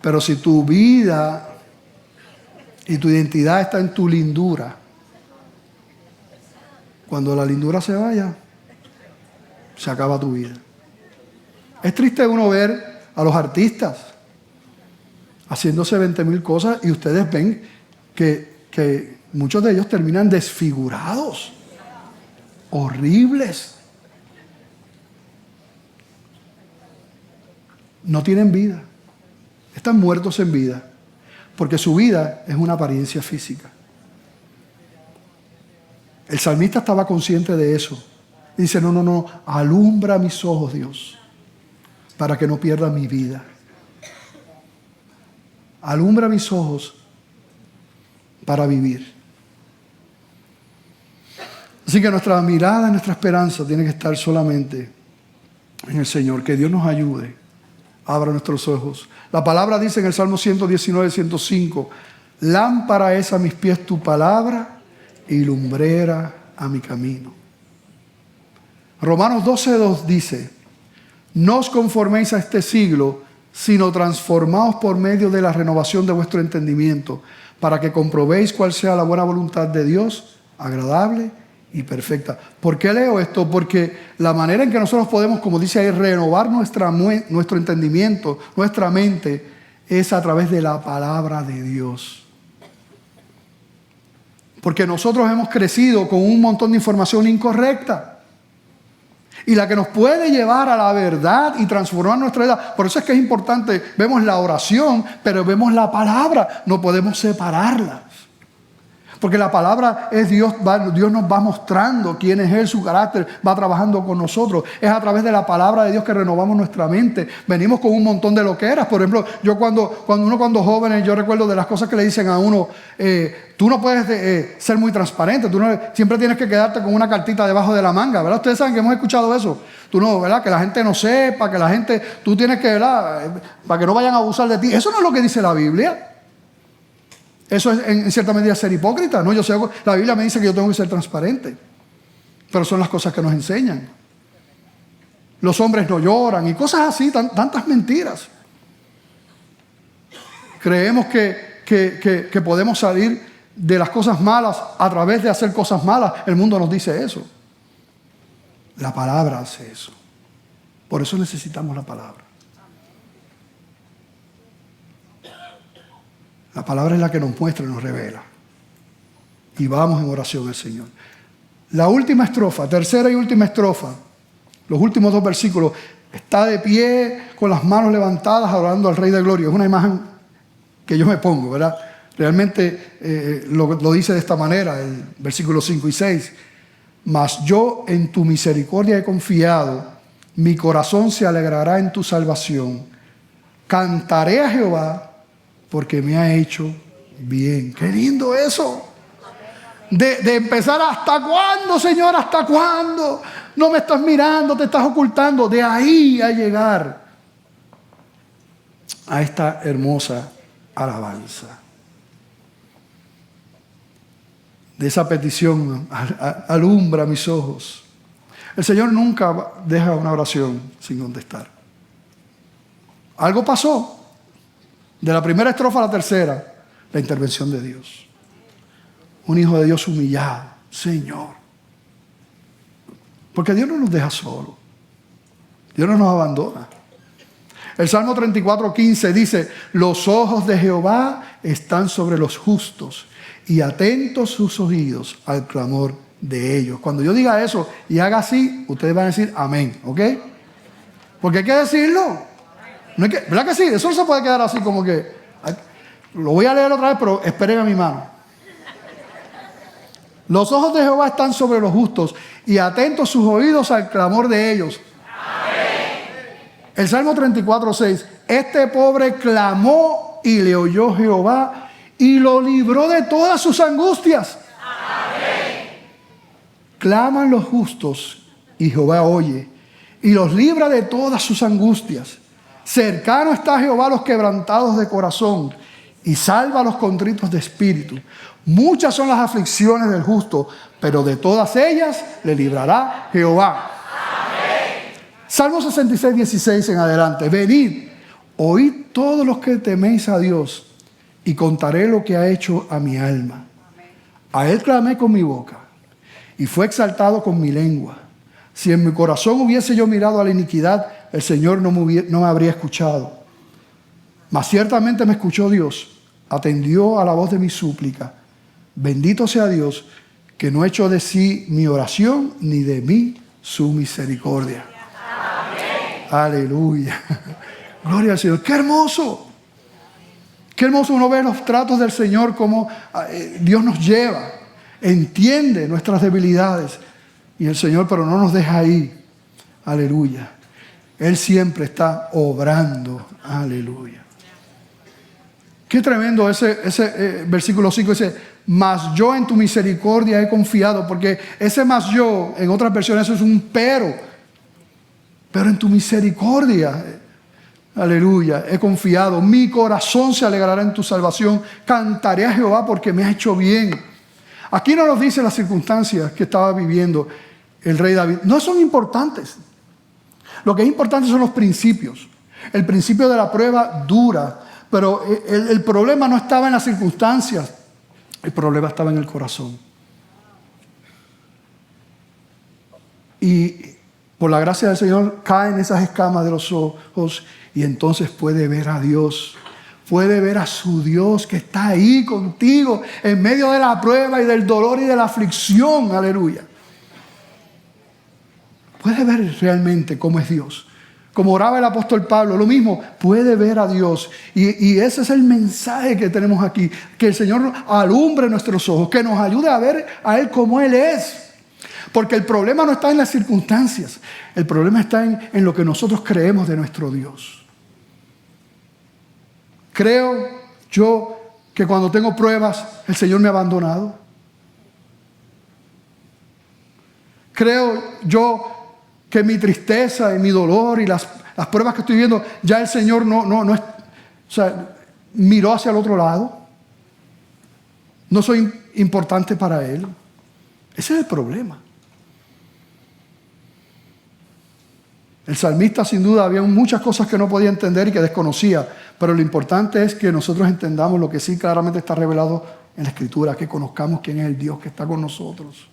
Pero si tu vida y tu identidad está en tu lindura, cuando la lindura se vaya, se acaba tu vida. Es triste uno ver a los artistas haciéndose 20,000 cosas y ustedes ven que muchos de ellos terminan desfigurados, horribles. No tienen vida. Están muertos en vida. Porque su vida es una apariencia física. El salmista estaba consciente de eso. Y dice, no, alumbra mis ojos, Dios, para que no pierda mi vida. Alumbra mis ojos para vivir. Así que nuestra mirada, nuestra esperanza tiene que estar solamente en el Señor. Que Dios nos ayude. Abra nuestros ojos. La palabra dice en el Salmo 119, 105, lámpara es a mis pies tu palabra y lumbrera a mi camino. Romanos 12:2 dice, no os conforméis a este siglo, sino transformaos por medio de la renovación de vuestro entendimiento, para que comprobéis cuál sea la buena voluntad de Dios, agradable y perfecta. ¿Por qué leo esto? Porque la manera en que nosotros podemos, como dice ahí, renovar nuestro entendimiento, nuestra mente, es a través de la palabra de Dios. Porque nosotros hemos crecido con un montón de información incorrecta. Y la que nos puede llevar a la verdad y transformar nuestra vida. Por eso es que es importante, vemos la oración, pero vemos la palabra. No podemos separarlas. Porque la palabra es Dios nos va mostrando quién es Él, su carácter, va trabajando con nosotros. Es a través de la palabra de Dios que renovamos nuestra mente. Venimos con un montón de loqueras. Por ejemplo, yo cuando joven, yo recuerdo de las cosas que le dicen a uno, tú no puedes ser muy transparente, siempre tienes que quedarte con una cartita debajo de la manga, ¿verdad? Ustedes saben que hemos escuchado eso. Tú no, ¿verdad? Que la gente no sepa, que la gente, tú tienes que, ¿verdad? Para que no vayan a abusar de ti. Eso no es lo que dice la Biblia. Eso es en cierta medida ser hipócrita, ¿no? La Biblia me dice que yo tengo que ser transparente, pero son las cosas que nos enseñan. Los hombres no lloran y cosas así, tantas mentiras. Creemos que podemos salir de las cosas malas a través de hacer cosas malas. El mundo nos dice eso. La palabra hace eso. Por eso necesitamos la palabra. La palabra es la que nos muestra y nos revela. Y vamos en oración al Señor. La última estrofa, tercera y última estrofa, los últimos 2 versículos, está de pie con las manos levantadas adorando al Rey de Gloria. Es una imagen que yo me pongo, ¿verdad? Realmente lo dice de esta manera, el versículo 5 y 6. Mas yo en tu misericordia he confiado, mi corazón se alegrará en tu salvación. Cantaré a Jehová, porque me ha hecho bien. ¡Qué lindo eso! De empezar, ¿hasta cuándo, Señor? ¿Hasta cuándo? No me estás mirando, te estás ocultando. De ahí a llegar a esta hermosa alabanza. De esa petición, alumbra mis ojos. El Señor nunca deja una oración sin contestar. Algo pasó. De la primera estrofa a la tercera, la intervención de Dios. Un hijo de Dios humillado. Señor. Porque Dios no nos deja solos. Dios no nos abandona. El Salmo 34:15 dice: los ojos de Jehová están sobre los justos y atentos sus oídos al clamor de ellos. Cuando yo diga eso y haga así, ustedes van a decir amén, ¿ok? Porque hay que decirlo. No hay que, ¿verdad que sí? Eso no se puede quedar así como que... Lo voy a leer otra vez, pero esperen a mi mano. Los ojos de Jehová están sobre los justos y atentos sus oídos al clamor de ellos. Amén. El Salmo 34:6. Este pobre clamó y le oyó Jehová y lo libró de todas sus angustias. Amén. Claman los justos y Jehová oye y los libra de todas sus angustias. Cercano está Jehová a los quebrantados de corazón y salva a los contritos de espíritu. Muchas son las aflicciones del justo, pero de todas ellas le librará Jehová. Amén. Salmo 66:16 en adelante. Venid, oíd todos los que teméis a Dios, y contaré lo que ha hecho a mi alma. A él clamé con mi boca, y fue exaltado con mi lengua. Si en mi corazón hubiese yo mirado a la iniquidad, el Señor no me habría escuchado. Mas ciertamente me escuchó Dios, atendió a la voz de mi súplica. Bendito sea Dios, que no echó de sí mi oración, ni de mí su misericordia. Amén. Aleluya. Gloria al Señor. ¡Qué hermoso! Qué hermoso uno ver los tratos del Señor, cómo Dios nos lleva, entiende nuestras debilidades. Y el Señor, pero no nos deja ahí. Aleluya. Él siempre está obrando. Aleluya. Qué tremendo ese versículo 5 dice: mas yo en tu misericordia he confiado. Porque ese mas yo, en otras versiones, es un pero. Pero en tu misericordia, aleluya, he confiado. Mi corazón se alegrará en tu salvación. Cantaré a Jehová porque me ha hecho bien. Aquí no nos dice las circunstancias que estaba viviendo el rey David. No son importantes. Lo que es importante son los principios. El principio de la prueba dura, pero el problema no estaba en las circunstancias, el problema estaba en el corazón. Y por la gracia del Señor caen esas escamas de los ojos y entonces puede ver a Dios. Puede ver a su Dios que está ahí contigo en medio de la prueba y del dolor y de la aflicción. Aleluya. Puede ver realmente cómo es Dios. Como oraba el apóstol Pablo, lo mismo, puede ver a Dios. Y ese es el mensaje que tenemos aquí. Que el Señor alumbre nuestros ojos, que nos ayude a ver a Él como Él es. Porque el problema no está en las circunstancias. El problema está en lo que nosotros creemos de nuestro Dios. Creo yo que cuando tengo pruebas, el Señor me ha abandonado. Creo yo que mi tristeza y mi dolor y las pruebas que estoy viendo, ya el Señor no es, o sea, miró hacia el otro lado. No soy importante para Él. Ese es el problema. El salmista, sin duda, había muchas cosas que no podía entender y que desconocía, pero lo importante es que nosotros entendamos lo que sí claramente está revelado en la Escritura, que conozcamos quién es el Dios que está con nosotros.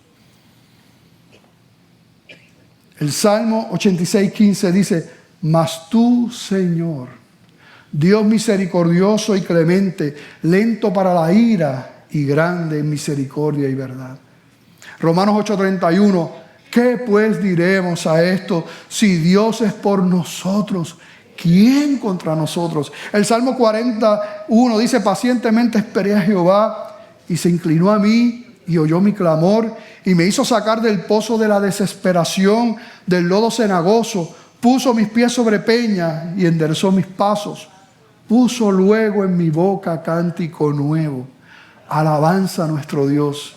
El Salmo 86:15 dice: mas tú, Señor, Dios misericordioso y clemente, lento para la ira y grande en misericordia y verdad. Romanos 8:31: ¿qué pues diremos a esto? Si Dios es por nosotros, ¿quién contra nosotros? El Salmo 41 dice: pacientemente esperé a Jehová y se inclinó a mí y oyó mi clamor y me hizo sacar del pozo de la desesperación, del lodo cenagoso. Puso mis pies sobre peña y enderezó mis pasos. Puso luego en mi boca cántico nuevo, alabanza a nuestro Dios.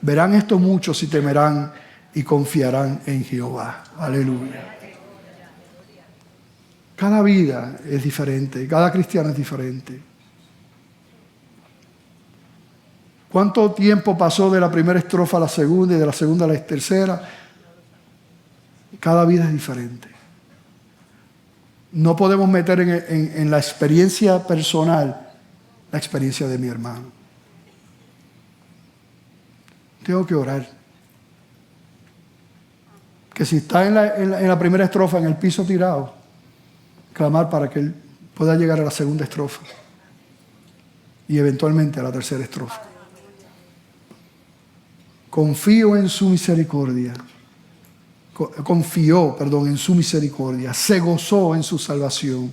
Verán esto muchos y temerán y confiarán en Jehová. Aleluya. Cada vida es diferente, cada cristiano es diferente. ¿Cuánto tiempo pasó de la primera estrofa a la segunda y de la segunda a la tercera? Cada vida es diferente. No podemos meter en la experiencia personal la experiencia de mi hermano. Tengo que orar. Que si está en la primera estrofa en el piso tirado, clamar para que él pueda llegar a la segunda estrofa y eventualmente a la tercera estrofa. Confío en su misericordia. Confió en su misericordia. Se gozó en su salvación.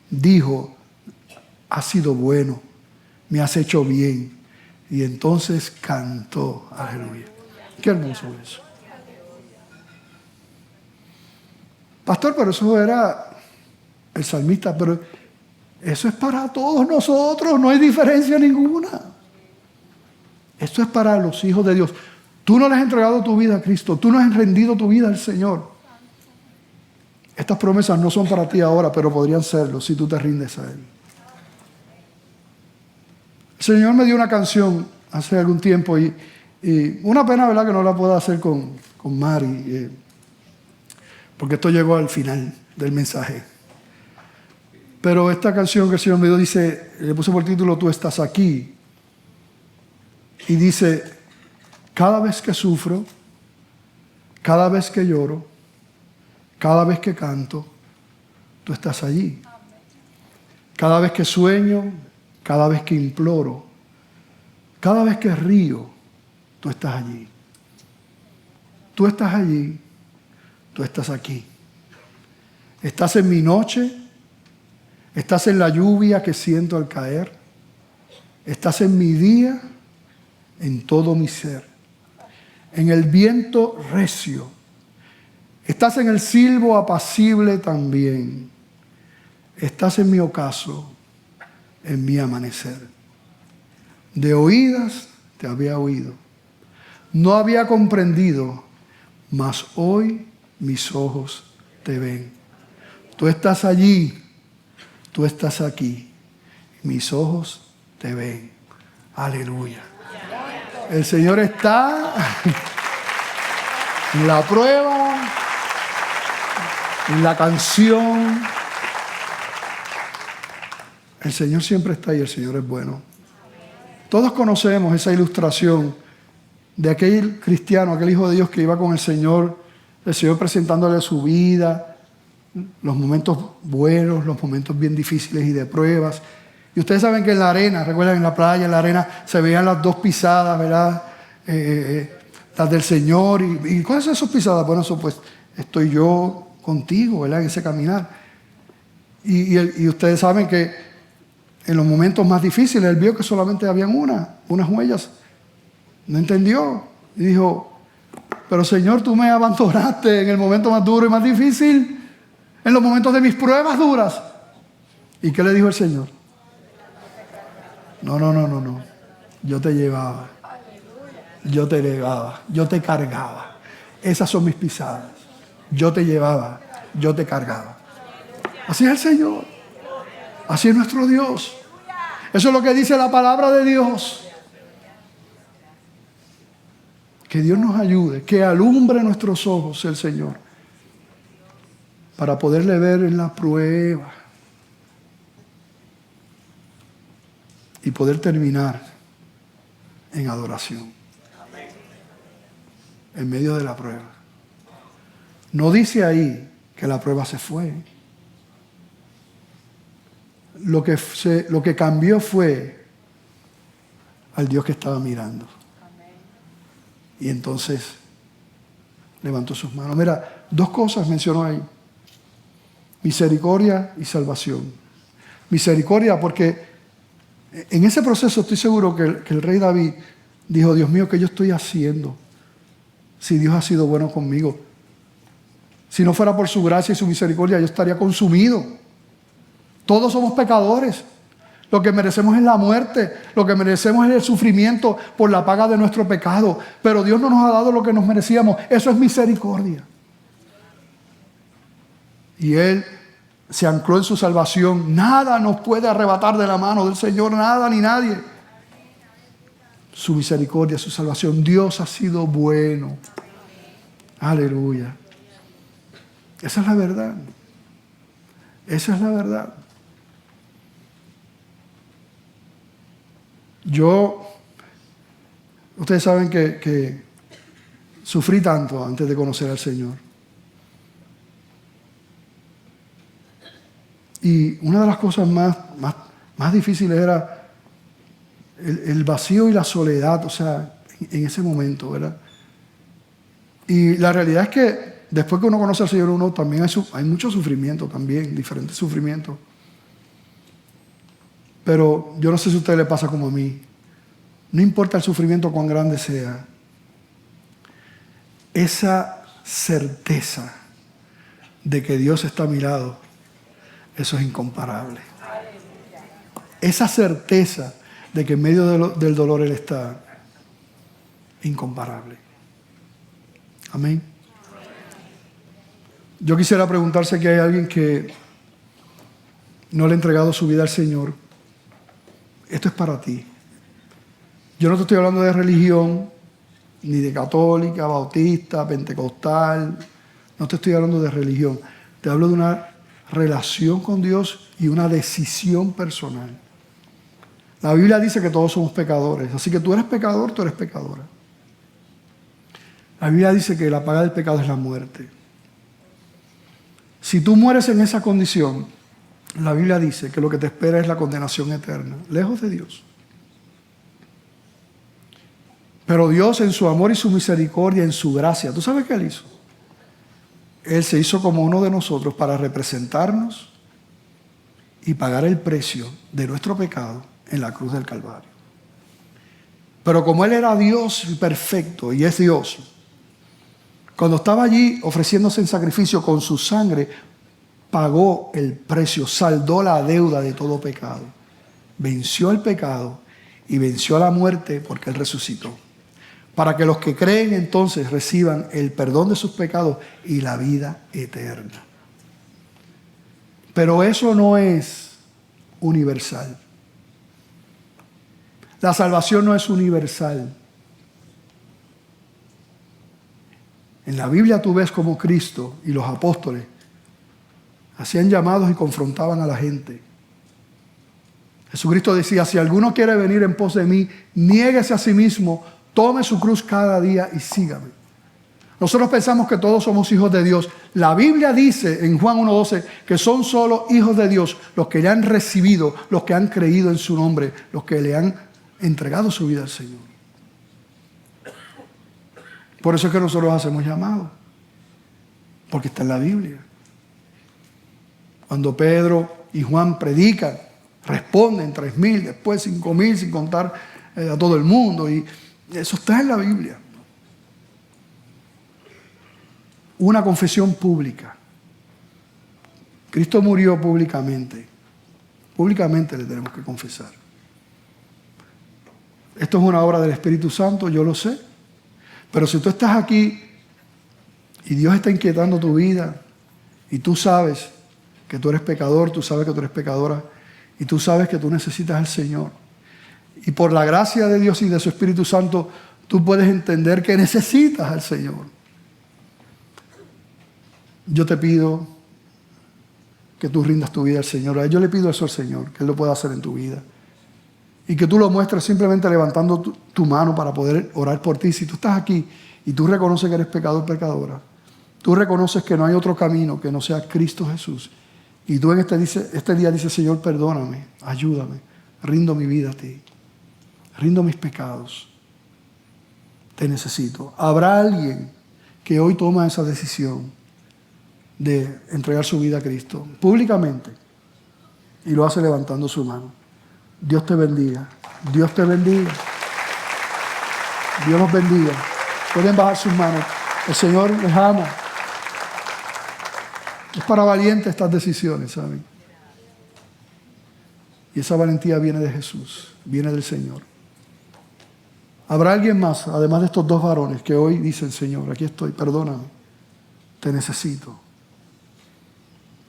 Dijo, has sido bueno, me has hecho bien. Y entonces cantó, aleluya. Qué hermoso eso. Pastor, pero eso era el salmista, pero eso es para todos nosotros, no hay diferencia ninguna. Esto es para los hijos de Dios. Tú no le has entregado tu vida a Cristo, tú no has rendido tu vida al Señor. Estas promesas no son para ti ahora, pero podrían serlo si tú te rindes a Él. El Señor me dio una canción hace algún tiempo y una pena, ¿verdad?, que no la pueda hacer con Mari, porque esto llegó al final del mensaje. Pero esta canción que el Señor me dio dice, le puse por título, Tú estás aquí. Y dice, cada vez que sufro, cada vez que lloro, cada vez que canto, tú estás allí. Cada vez que sueño, cada vez que imploro, cada vez que río, tú estás allí. Tú estás allí, tú estás aquí. Estás en mi noche, estás en la lluvia que siento al caer, estás en mi día, en todo mi ser, en el viento recio, estás en el silbo apacible también, estás en mi ocaso, en mi amanecer. De oídas te había oído, no había comprendido, mas hoy mis ojos te ven. Tú estás allí, tú estás aquí, mis ojos te ven. Aleluya. El Señor está en la prueba, en la canción. El Señor siempre está ahí, el Señor es bueno. Todos conocemos esa ilustración de aquel cristiano, aquel hijo de Dios que iba con el Señor presentándole su vida, los momentos buenos, los momentos bien difíciles y de pruebas. Y ustedes saben que en la arena, recuerdan, en la playa, en la arena, se veían las dos pisadas, ¿verdad? Las del Señor. ¿Y cuáles son esas pisadas? Bueno, eso pues estoy yo contigo, ¿verdad? En ese caminar. Y ustedes saben que en los momentos más difíciles, él vio que solamente habían unas huellas. No entendió. Y dijo, pero Señor, tú me abandonaste en el momento más duro y más difícil, en los momentos de mis pruebas duras. ¿Y qué le dijo el Señor? No. Yo te llevaba. Yo te elevaba. Yo te cargaba. Esas son mis pisadas. Yo te llevaba. Yo te cargaba. Así es el Señor. Así es nuestro Dios. Eso es lo que dice la palabra de Dios. Que Dios nos ayude. Que alumbre nuestros ojos el Señor. Para poderle ver en la prueba. Y poder terminar en adoración. En medio de la prueba. No dice ahí que la prueba se fue. Lo que cambió fue al Dios que estaba mirando. Y entonces levantó sus manos. Mira, dos cosas mencionó ahí. Misericordia y salvación. Misericordia porque en ese proceso estoy seguro que el rey David dijo, Dios mío, ¿qué yo estoy haciendo? Si Dios ha sido bueno conmigo. Si no fuera por su gracia y su misericordia, yo estaría consumido. Todos somos pecadores. Lo que merecemos es la muerte. Lo que merecemos es el sufrimiento por la paga de nuestro pecado. Pero Dios no nos ha dado lo que nos merecíamos. Eso es misericordia. Y Él se ancló en su salvación. Nada nos puede arrebatar de la mano del Señor. Nada ni nadie. Su misericordia, su salvación. Dios ha sido bueno. Aleluya. Esa es la verdad. Esa es la verdad. Ustedes saben que sufrí tanto antes de conocer al Señor. Y una de las cosas más difíciles era el vacío y la soledad, o sea, en ese momento, ¿verdad? Y la realidad es que después que uno conoce al Señor, uno también hay mucho sufrimiento también, diferentes sufrimientos. Pero yo no sé si a usted le pasa como a mí. No importa el sufrimiento cuán grande sea, esa certeza de que Dios está a mi lado, eso es incomparable. Esa certeza de que en medio del dolor Él está, incomparable. Amén. Yo quisiera preguntarse que hay alguien que no le ha entregado su vida al Señor. Esto es para ti. Yo no te estoy hablando de religión, ni de católica, bautista, pentecostal. No te estoy hablando de religión. Te hablo de una relación con Dios y una decisión personal. La Biblia dice que todos somos pecadores. Así que tú eres pecador, tú eres pecadora. La Biblia dice que la paga del pecado es la muerte. Si tú mueres en esa condición, la Biblia dice que lo que te espera es la condenación eterna, lejos de Dios. Pero Dios en su amor y su misericordia, en su gracia, ¿tú sabes qué Él hizo? Él se hizo como uno de nosotros para representarnos y pagar el precio de nuestro pecado en la cruz del Calvario. Pero como Él era Dios perfecto y es Dios, cuando estaba allí ofreciéndose en sacrificio con su sangre, pagó el precio, saldó la deuda de todo pecado. Venció el pecado y venció la muerte porque Él resucitó. Para que los que creen entonces reciban el perdón de sus pecados y la vida eterna. Pero eso no es universal. La salvación no es universal. En la Biblia tú ves cómo Cristo y los apóstoles hacían llamados y confrontaban a la gente. Jesucristo decía, si alguno quiere venir en pos de mí, niéguese a sí mismo, tome su cruz cada día y sígame. Nosotros pensamos que todos somos hijos de Dios. La Biblia dice en Juan 1:12 que son solo hijos de Dios los que le han recibido, los que han creído en su nombre, los que le han entregado su vida al Señor. Por eso es que nosotros hacemos llamados, porque está en la Biblia. Cuando Pedro y Juan predican, responden 3,000, después 5,000 sin contar a todo el mundo, y eso está en la Biblia. Una confesión pública. Cristo murió públicamente. Públicamente le tenemos que confesar. Esto es una obra del Espíritu Santo, yo lo sé. Pero si tú estás aquí y Dios está inquietando tu vida y tú sabes que tú eres pecador, tú sabes que tú eres pecadora y tú sabes que tú necesitas al Señor. Y por la gracia de Dios y de su Espíritu Santo, tú puedes entender que necesitas al Señor. Yo te pido que tú rindas tu vida al Señor. Yo le pido eso al Señor, que Él lo pueda hacer en tu vida. Y que tú lo muestres simplemente levantando tu mano para poder orar por ti. Si tú estás aquí y tú reconoces que eres pecador, pecadora, tú reconoces que no hay otro camino que no sea Cristo Jesús, y tú en este día dices, Señor, perdóname, ayúdame, rindo mi vida a ti, rindo mis pecados, te necesito. Habrá alguien que hoy toma esa decisión de entregar su vida a Cristo públicamente y lo hace levantando su mano. Dios te bendiga. Dios te bendiga. Dios los bendiga. Pueden bajar sus manos. El Señor les ama. Es para valientes estas decisiones, ¿saben? Y esa valentía viene de Jesús, viene del Señor. ¿Habrá alguien más, además de estos dos varones, que hoy dicen, Señor, aquí estoy, perdóname, te necesito?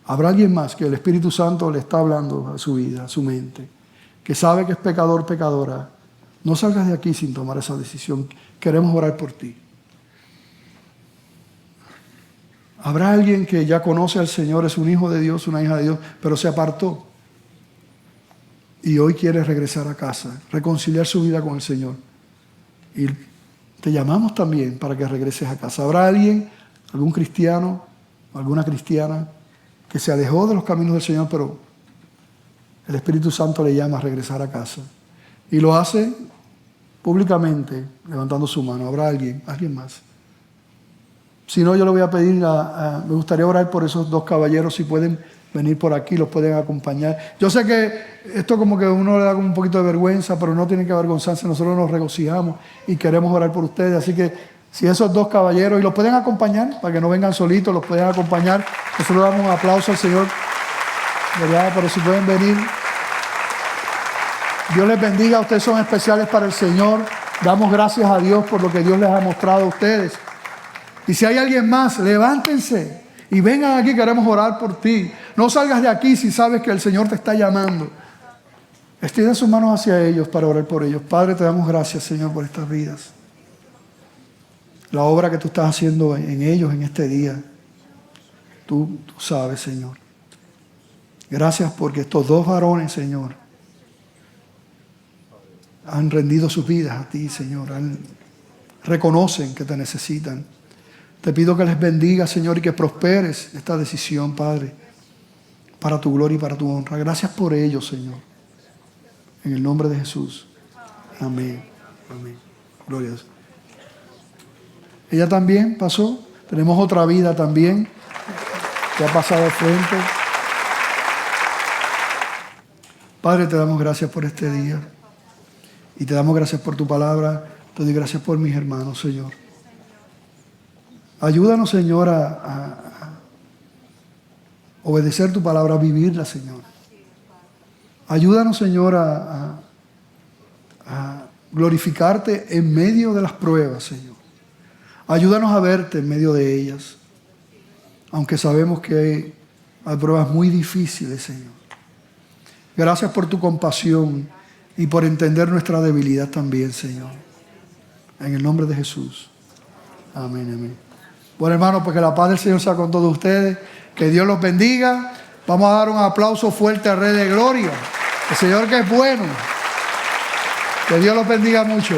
¿Habrá alguien más que el Espíritu Santo le está hablando a su vida, a su mente, que sabe que es pecador, pecadora? No salgas de aquí sin tomar esa decisión. Queremos orar por ti. ¿Habrá alguien que ya conoce al Señor, es un hijo de Dios, una hija de Dios, pero se apartó y hoy quiere regresar a casa, reconciliar su vida con el Señor? Y te llamamos también para que regreses a casa. ¿Habrá alguien, algún cristiano, alguna cristiana, que se alejó de los caminos del Señor, pero el Espíritu Santo le llama a regresar a casa? Y lo hace públicamente, levantando su mano. ¿Habrá alguien más? Si no, yo le voy a pedir, me gustaría orar por esos dos caballeros, si pueden venir por aquí, los pueden acompañar. Yo sé que esto como que a uno le da como un poquito de vergüenza, pero no tienen que avergonzarse, nosotros nos regocijamos y queremos orar por ustedes. Así que si esos dos caballeros, y los pueden acompañar, para que no vengan solitos, los pueden acompañar. Nosotros damos un aplauso al Señor, ¿verdad? Pero si pueden venir. Dios les bendiga, ustedes son especiales para el Señor. Damos gracias a Dios por lo que Dios les ha mostrado a ustedes. Y si hay alguien más, levántense y vengan aquí, queremos orar por ti. No salgas de aquí si sabes que el Señor te está llamando. Extiendan sus manos hacia ellos para orar por ellos. Padre, te damos gracias, Señor, por estas vidas. La obra que tú estás haciendo en ellos en este día. Tú sabes, Señor. Gracias porque estos dos varones, Señor, han rendido sus vidas a ti, Señor. Reconocen que te necesitan. Te pido que les bendiga, Señor, y que prosperes esta decisión, Padre, para tu gloria y para tu honra. Gracias por ello, Señor. En el nombre de Jesús. Amén. Amén. Gloria a Dios. Ella también pasó. Tenemos otra vida también que ha pasado al frente. Padre, te damos gracias por este día. Y te damos gracias por tu palabra. Te doy gracias por mis hermanos, Señor. Ayúdanos, Señor, a obedecer tu palabra, a vivirla, Señor. Ayúdanos, Señor, a glorificarte en medio de las pruebas, Señor. Ayúdanos a verte en medio de ellas. Aunque sabemos que hay pruebas muy difíciles, Señor. Gracias por tu compasión y por entender nuestra debilidad también, Señor. En el nombre de Jesús. Amén, amén. Bueno, hermanos, pues que la paz del Señor sea con todos ustedes. Que Dios los bendiga. Vamos a dar un aplauso fuerte al Rey de Gloria. El Señor que es bueno. Que Dios los bendiga mucho.